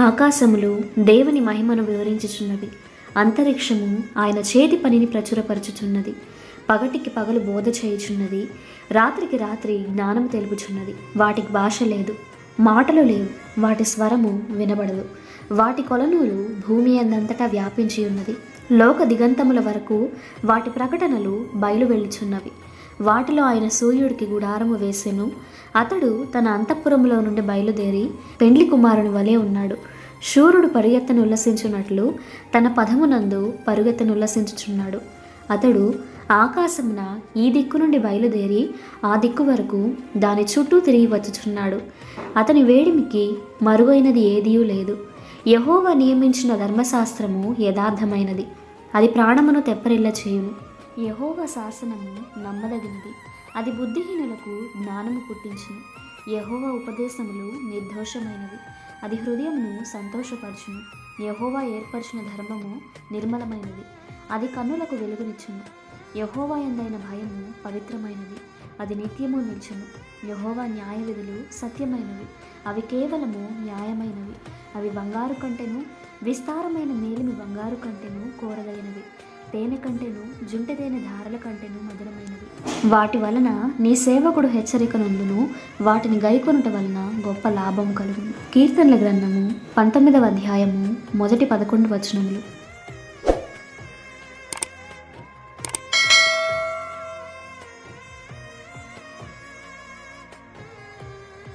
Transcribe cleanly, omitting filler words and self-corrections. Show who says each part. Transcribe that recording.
Speaker 1: ఆకాశములు దేవుని మహిమను వివరించుచున్నవి. అంతరిక్షము ఆయన చేతి పనిని ప్రచురపరచుచున్నది. పగటికి పగలు బోధ చేయుచున్నది. రాత్రికి రాత్రి జ్ఞానము తెలుపుచున్నది. వాటికి భాష లేదు, మాటలు లేవు, వాటి స్వరము వినబడదు. వాటి కొలనూలు భూమి అందంతటా వ్యాపించి ఉన్నది. లోక దిగంతముల వరకు వాటి ప్రకటనలు బయలు వెళ్ళుచున్నవి. వాటిలో ఆయన సూర్యుడికి గుడారము వేసెను. అతడు తన అంతఃపురములో నుండి బయలుదేరి పెండ్లి కుమారుని వలె ఉన్నాడు. శూరుడు పరుగెత్తను ఉల్లసించున్నట్లు తన పదమునందు పరుగెత్తను ఉల్లసించుచున్నాడు. అతడు ఆకాశమున ఈ దిక్కు నుండి బయలుదేరి ఆ దిక్కు వరకు దాని చుట్టూ తిరిగి వచ్చుచున్నాడు. అతని వేడిమికి మరువైనది ఏదీయూ లేదు. యెహోవా నియమించిన ధర్మశాస్త్రము యథార్థమైనది, అది ప్రాణమును తెప్పరిల్ల చేయును. యెహోవా శాసనము నమ్మదగినది, అది బుద్ధిహీనులకు జ్ఞానము పుట్టించును. యెహోవా ఉపదేశములు నిర్దోషమైనవి, అది హృదయమును సంతోషపరచును. యెహోవా ఏర్పరిచిన ధర్మము నిర్మలమైనది, అది కన్నులకు వెలుగునిచ్చును. యెహోవా యందైన భయము పవిత్రమైనది, అది నిత్యము నిల్చును. యెహోవా న్యాయ విధులు సత్యమైనవి, అవి కేవలము న్యాయమైనవి. అవి బంగారు కంటెను, విస్తారమైన మేలిమి బంగారు కంటెను కోరదగినవి. తేనె కంటెను, జుంటె తేనె ధారల కంటెను మధురమైనవి. వాటి వలన నీ సేవకుడు హెచ్చరిక నొందును, వాటిని గైకొనుట వలన గొప్ప లాభం కలుగును. కీర్తనల గ్రంథము 19వ అధ్యాయము 1-11 వచనములు.